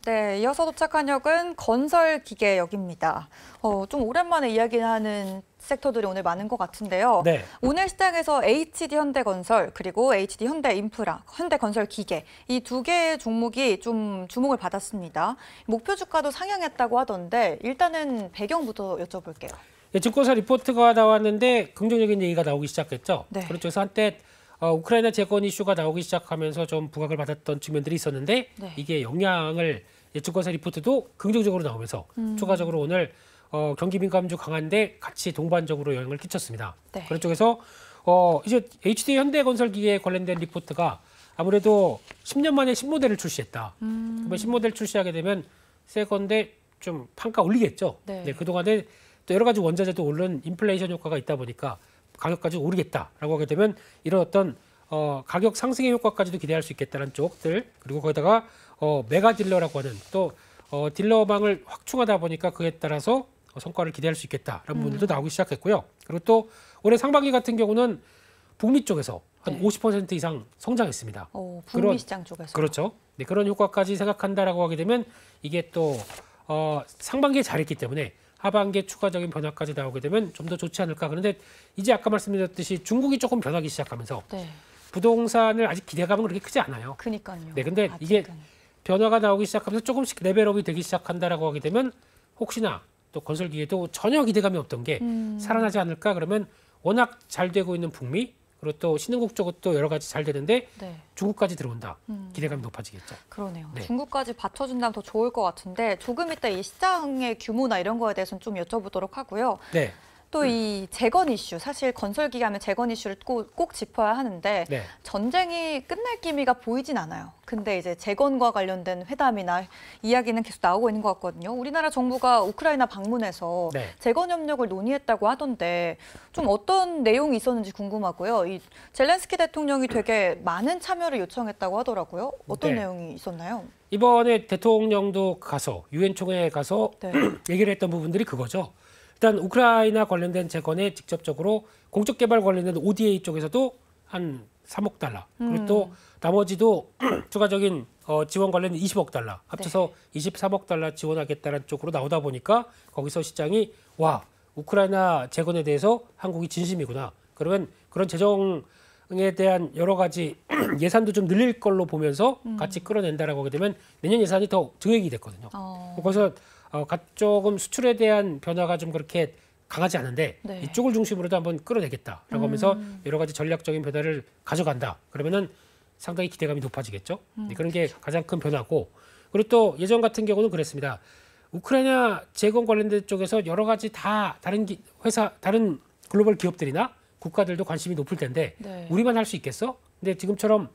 네, 이어서 도착한 역은 건설기계역입니다. 좀 오랜만에 이야기하는 섹터들이 오늘 많은 것 같은데요. 네. 오늘 시장에서 HD현대건설 그리고 HD현대인프라, 현대건설기계 이 두 개의 종목이 좀 주목을 받았습니다. 목표 주가도 상향했다고 하던데 일단은 배경부터 여쭤볼게요. 네, 증권사 리포트가 나왔는데 긍정적인 얘기가 나오기 시작했죠. 네. 그런 쪽에서 한때 우크라이나 재건 이슈가 나오기 시작하면서 좀 부각을 받았던 측면들이 있었는데 네. 이게 영향을 증권사 리포트도 긍정적으로 나오면서 추가적으로 오늘 경기 민감주 강한데 같이 동반적으로 영향을 끼쳤습니다. 네. 그런 쪽에서 이제 HD 현대건설기계에 관련된 리포트가 아무래도 10년 만에 신모델을 출시했다. 그러면 신모델 출시하게 되면 새 건데 좀 판가 올리겠죠. 네. 네, 그동안에 또 여러 가지 원자재도 오른 인플레이션 효과가 있다 보니까 가격까지 오르겠다라고 하게 되면 이런 어떤 가격 상승의 효과까지도 기대할 수 있겠다는 쪽들, 그리고 거기다가 메가 딜러라고 하는 또 딜러망을 확충하다 보니까 그에 따라서 성과를 기대할 수 있겠다라는 부분들도 나오기 시작했고요. 그리고 또 올해 상반기 같은 경우는 북미 쪽에서 한 50% 이상 성장했습니다. 북미 시장 쪽에서. 그렇죠. 네, 그런 효과까지 생각한다라고 하게 되면 이게 또 상반기에 잘했기 때문에 하반기에 추가적인 변화까지 나오게 되면 좀 더 좋지 않을까. 그런데 이제 아까 말씀드렸듯이 중국이 조금 변하기 시작하면서 네. 부동산을 아직 기대감은 그렇게 크지 않아요. 그니까요. 네, 근데 이게 변화가 나오기 시작하면서 조금씩 레벨업이 되기 시작한다라고 하게 되면 혹시나 또 건설기계도 전혀 기대감이 없던 게 살아나지 않을까. 그러면 워낙 잘 되고 있는 북미, 그리고 또 신흥국 쪽도 여러 가지 잘 되는데 네. 중국까지 들어온다. 기대감이 높아지겠죠. 그러네요. 네. 중국까지 받쳐준다면 더 좋을 것 같은데 조금 이따 이 시장의 규모나 이런 거에 대해서는 좀 여쭤보도록 하고요. 네. 또 이 재건 이슈, 사실 건설기계 하면 재건 이슈를 꼭 짚어야 하는데 네. 전쟁이 끝날 기미가 보이진 않아요. 근데 이제 재건과 관련된 회담이나 이야기는 계속 나오고 있는 것 같거든요. 우리나라 정부가 우크라이나 방문해서 네. 재건 협력을 논의했다고 하던데 좀 어떤 내용이 있었는지 궁금하고요. 이 젤렌스키 대통령이 되게 많은 참여를 요청했다고 하더라고요. 어떤 네. 내용이 있었나요? 이번에 대통령도 가서 유엔 총회에 가서 네. 얘기를 했던 부분들이 그거죠. 일단 우크라이나 관련된 재건에 직접적으로 공적 개발 관련된 ODA 쪽에서도 한 3억 달러, 그리고 또 나머지도 추가적인 지원 관련 20억 달러, 합쳐서 23억 달러 지원하겠다는 쪽으로 나오다 보니까 거기서 시장이 와, 우크라이나 재건에 대해서 한국이 진심이구나. 그러면 그런 재정에 대한 여러 가지 예산도 좀 늘릴 걸로 보면서 같이 끌어낸다라고 하게 되면 내년 예산이 더 증액이 됐거든요. 그래서 조금 수출에 대한 변화가 좀 그렇게 강하지 않은데 네. 이쪽을 중심으로도 한번 끌어내겠다라고 하면서 여러 가지 전략적인 변화를 가져간다. 그러면은 상당히 기대감이 높아지겠죠. 네, 그런 게 가장 큰 변화고, 그리고 또 예전 같은 경우는 그랬습니다. 우크라이나 재건 관련된 쪽에서 여러 가지 다 다른 회사, 다른 글로벌 기업들이나 국가들도 관심이 높을 텐데 네. 우리만 우리만 할 수 있겠어? 근데 지금처럼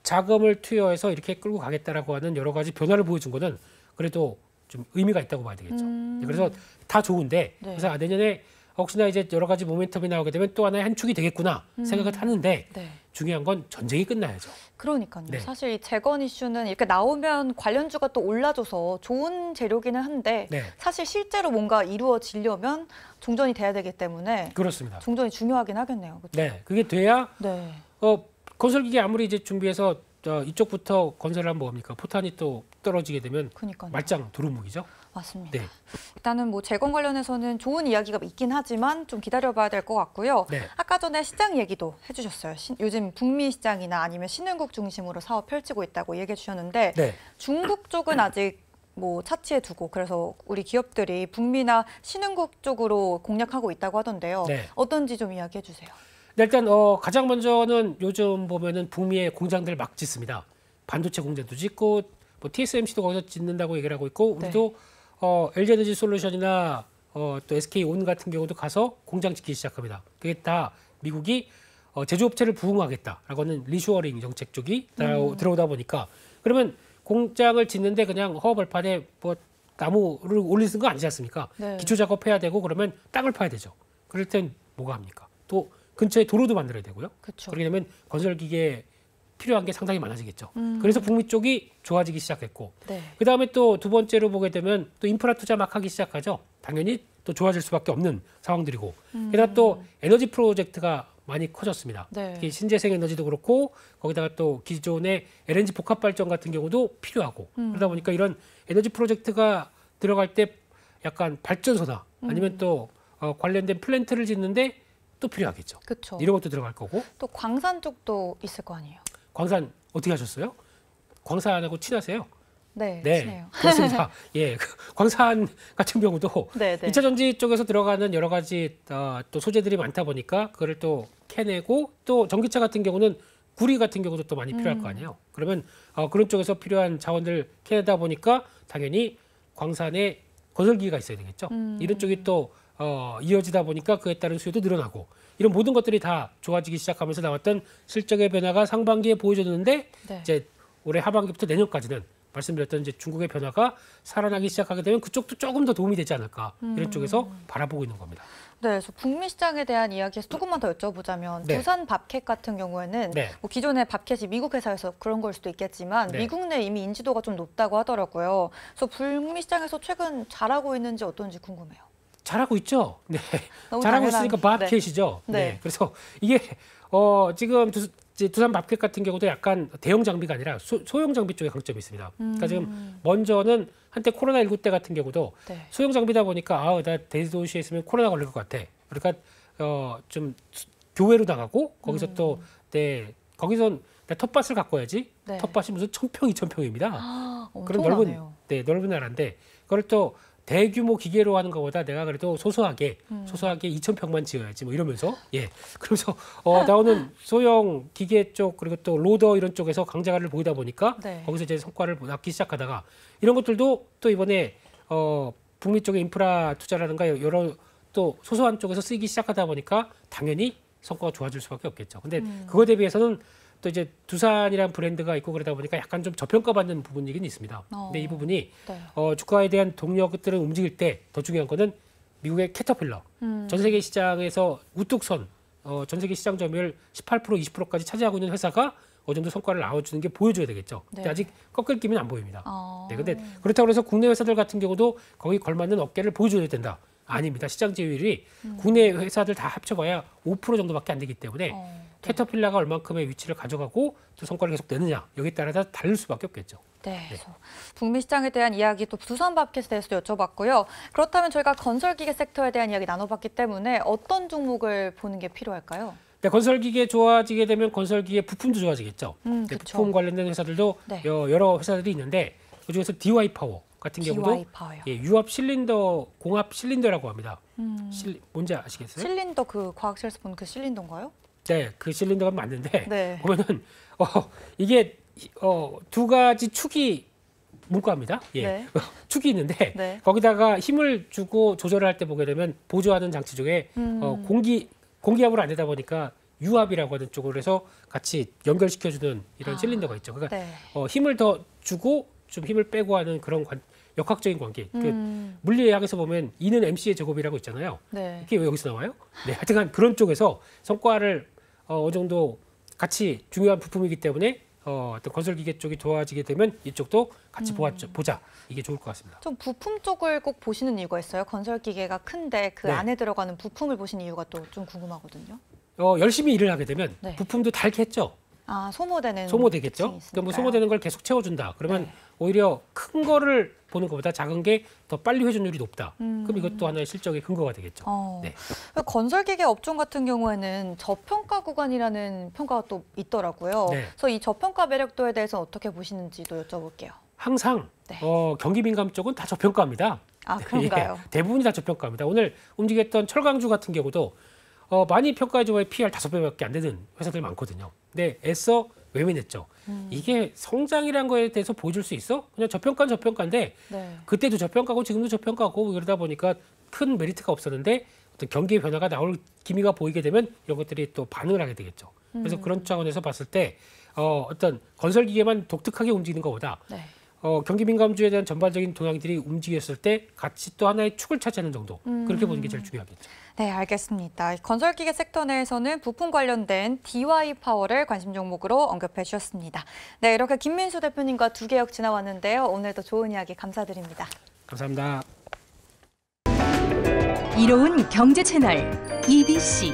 자금을 투여해서 이렇게 끌고 가겠다라고 하는 여러 가지 변화를 보여준 거는 그래도 좀 의미가 있다고 봐야 되겠죠. 그래서 다 좋은데 네. 그래서 내년에 혹시나 이제 여러 가지 모멘텀이 나오게 되면 또 하나의 한 축이 되겠구나 생각을 하는데 네. 중요한 건 전쟁이 끝나야죠. 그러니까요. 네. 사실 이 재건 이슈는 이렇게 나오면 관련주가 또 올라줘서 좋은 재료기는 한데 네. 사실 실제로 뭔가 이루어지려면 종전이 돼야 되기 때문에 그렇습니다. 종전이 중요하긴 하겠네요. 그렇죠? 네, 그게 돼야 네. 건설기계 아무리 이제 준비해서 이쪽부터 건설하면 뭡니까? 포탄이 또 떨어지게 되면 그러니까요. 말짱 두루묵이죠. 맞습니다. 네. 일단은 뭐 재건 관련해서는 좋은 이야기가 있긴 하지만 좀 기다려봐야 될 것 같고요. 네. 아까 전에 시장 얘기도 해주셨어요. 요즘 북미 시장이나 아니면 신흥국 중심으로 사업 펼치고 있다고 얘기해 주셨는데 네. 중국 쪽은 아직 뭐 차치해 두고 그래서 우리 기업들이 북미나 신흥국 쪽으로 공략하고 있다고 하던데요. 네. 어떤지 좀 이야기해 주세요. 네, 일단 가장 먼저는 요즘 보면은 북미의 공장들 막 짓습니다. 반도체 공장도 짓고 뭐 TSMC도 거기서 짓는다고 얘기를 하고 있고 우리도 LG에너지 솔루션이나 또 SK온 같은 경우도 가서 공장 짓기 시작합니다. 그게 다 미국이 제조업체를 부흥하겠다라고 하는 리쇼어링 정책 쪽이 들어오다 보니까 그러면 공장을 짓는데 그냥 허허벌판에 뭐 나무를 올릴 거 아니지 않습니까? 네. 기초 작업해야 되고 그러면 땅을 파야 되죠. 그럴 땐 뭐가 합니까? 또 근처에 도로도 만들어야 되고요. 그렇죠. 그렇게 되면 건설기계에 필요한 게 상당히 많아지겠죠. 그래서 북미 쪽이 좋아지기 시작했고 네. 그다음에 또 두 번째로 보게 되면 또 인프라 투자 막 하기 시작하죠. 당연히 또 좋아질 수밖에 없는 상황들이고 게다가 또 에너지 프로젝트가 많이 커졌습니다. 네. 특히 신재생 에너지도 그렇고 거기다가 또 기존의 LNG 복합 발전 같은 경우도 필요하고 그러다 보니까 이런 에너지 프로젝트가 들어갈 때 약간 발전소나 아니면 또 관련된 플랜트를 짓는데 또 필요하겠죠. 그렇죠. 이런 것도 들어갈 거고. 또 광산 쪽도 있을 거 아니에요. 광산 어떻게 하셨어요? 광산하고 친하세요? 네, 네, 친해요. 그렇습니다. 예, 그 광산 같은 경우도 네, 네. 2차 전지 쪽에서 들어가는 여러 가지 또 소재들이 많다 보니까 그거를 또 캐내고 또 전기차 같은 경우는 구리 같은 경우도 또 많이 필요할 거 아니에요. 그러면 그런 쪽에서 필요한 자원들 캐내다 보니까 당연히 광산에 건설기가 있어야 되겠죠. 이런 쪽이 또 이어지다 보니까 그에 따른 수요도 늘어나고 이런 모든 것들이 다 좋아지기 시작하면서 나왔던 실적의 변화가 상반기에 보여줬는데 네. 이제 올해 하반기부터 내년까지는 말씀드렸던 이제 중국의 변화가 살아나기 시작하게 되면 그쪽도 조금 더 도움이 되지 않을까 이런 쪽에서 바라보고 있는 겁니다. 네, 그래서 북미 시장에 대한 이야기에서 조금만 더 여쭤보자면 네. 두산 밥캣 같은 경우에는 네. 뭐 기존의 밥캣이 미국 회사여서 그런 걸 수도 있겠지만 네. 미국 내 이미 인지도가 좀 높다고 하더라고요. 그래서 북미 시장에서 최근 잘하고 있는지 어떤지 궁금해요. 잘하고 있죠. 네, 너무 잘하고 당연한- 있으니까 밥캣이죠. 네. 네. 그래서 이게 지금 두산 밥캣 같은 경우도 약간 대형 장비가 아니라 소형 장비 쪽에 강점이 있습니다. 그러니까 지금 먼저는 한때 코로나19 때 같은 경우도 네. 소형 장비다 보니까 나 대도시에 있으면 코로나 걸릴 것 같아. 그러니까 좀 교외로 나가고 거기서 또 거기선 내 텃밭을 갖고 와야지. 네. 텃밭이 무슨 1000평, 2000평입니다. 그런 엄청나네요. 넓은 나라인데 그걸 또 대규모 기계로 하는 것보다 내가 그래도 소소하게 2,000평만 지어야지 뭐 이러면서 그러면서 나오는 소형 기계 쪽 그리고 또 로더 이런 쪽에서 강자를 보이다 보니까 네. 거기서 이제 성과를 낳기 시작하다가 이런 것들도 또 이번에 북미 쪽의 인프라 투자라든가 여러 또 소소한 쪽에서 쓰이기 시작하다 보니까 당연히 성과가 좋아질 수밖에 없겠죠. 근데 그거에 대비해서는 또 이제 두산이라는 브랜드가 있고 그러다 보니까 약간 좀 저평가받는 부분이긴 있습니다. 근데 이 부분이 네. 주가에 대한 동력들을 움직일 때 더 중요한 거는 미국의 캐터필러 전 세계 시장에서 우뚝 선 전 세계 시장 점유율 18% 20%까지 차지하고 있는 회사가 어느 정도 성과를 낳아주는 게 보여줘야 되겠죠. 근데 네. 아직 꺾일 기미는 안 보입니다. 네, 근데 그렇다고 해서 국내 회사들 같은 경우도 거기 걸맞는 어깨를 보여줘야 된다. 아닙니다. 시장 지위율이 국내 회사들 다 합쳐봐야 5% 정도밖에 안 되기 때문에 캐터필러가 얼만큼의 위치를 가져가고 또 성과를 계속 내느냐 여기에 따라 다를 수밖에 없겠죠. 네, 그래서 북미 시장에 대한 이야기 또 두산 밥캣에 대해서도 여쭤봤고요. 그렇다면 저희가 건설기계 섹터에 대한 이야기 나눠봤기 때문에 어떤 종목을 보는 게 필요할까요? 네, 건설기계 좋아지게 되면 건설기계 부품도 좋아지겠죠. 네, 그쵸. 부품 관련된 회사들도 네. 여러 회사들이 있는데 그중에서 DY 파워 같은 경우도 DY 파워요. 유압 실린더, 공합 실린더라고 합니다. 뭔지 아시겠어요? 실린더 그 과학실에서 본 그 실린더인가요? 네, 그 실린더가 맞는데 네. 보면은 이게 두 가지 축이 문과입니다. 네. 축이 있는데 네. 거기다가 힘을 주고 조절을 할 때 보게 되면 보조하는 장치 중에 공기압을 안 되다 보니까 유압이라고 하는 쪽으로 해서 같이 연결시켜주는 이런 실린더가 있죠. 그러니까 네. 힘을 더 주고 좀 힘을 빼고 하는 그런 역학적인 관계. 그 물리학에서 보면 E는 MC의 제곱이라고 있잖아요. 네. 이게 왜 여기서 나와요? 네, 하여튼간 그런 쪽에서 성과를 어느 정도 같이 중요한 부품이기 때문에 어떤 건설기계 쪽이 좋아지게 되면 이쪽도 같이 보자. 이게 좋을 것 같습니다. 좀 부품 쪽을 꼭 보시는 이유가 있어요? 건설기계가 큰데 그 네. 안에 들어가는 부품을 보시는 이유가 또 좀 궁금하거든요. 열심히 일을 하게 되면 네. 부품도 달겠죠. 아, 소모되는 소모되겠죠. 특징이 그러니까 뭐 있으니까요. 소모되는 걸 계속 채워준다. 그러면 네. 오히려 큰 거를 보는 것보다 작은 게 더 빨리 회전율이 높다. 그럼 이것도 하나의 실적의 근거가 되겠죠. 네. 건설기계 업종 같은 경우에는 저평가 구간이라는 평가가 또 있더라고요. 네. 그래서 이 저평가 매력도에 대해서 어떻게 보시는지도 여쭤볼게요. 항상 네. 경기 민감 쪽은 다 저평가입니다. 아, 그런가요? 예, 대부분이 다 저평가입니다. 오늘 움직였던 철강주 같은 경우도 많이 평가해줘야 PR 5배밖에 안 되는 회사들 많거든요. 근데 애써 외면했죠. 이게 성장이라는 거에 대해서 보여줄 수 있어? 그냥 저평가는 저평가인데 네. 그때도 저평가고 지금도 저평가고 그러다 보니까 큰 메리트가 없었는데 어떤 경기 변화가 나올 기미가 보이게 되면 이런 것들이 또 반응을 하게 되겠죠. 그래서 그런 차원에서 봤을 때 어떤 건설기계만 독특하게 움직이는 것보다 네. 경기 민감주에 대한 전반적인 동향들이 움직였을 때 같이 또 하나의 축을 차지하는 정도 그렇게 보는 게 제일 중요하겠죠. 네, 알겠습니다. 건설기계 섹터 내에서는 부품 관련된 DY 파워를 관심 종목으로 언급해 주셨습니다. 네, 이렇게 김민수 대표님과 두 개역 지나왔는데요. 오늘도 좋은 이야기 감사드립니다. 감사합니다. 이로운 경제 채널 EBC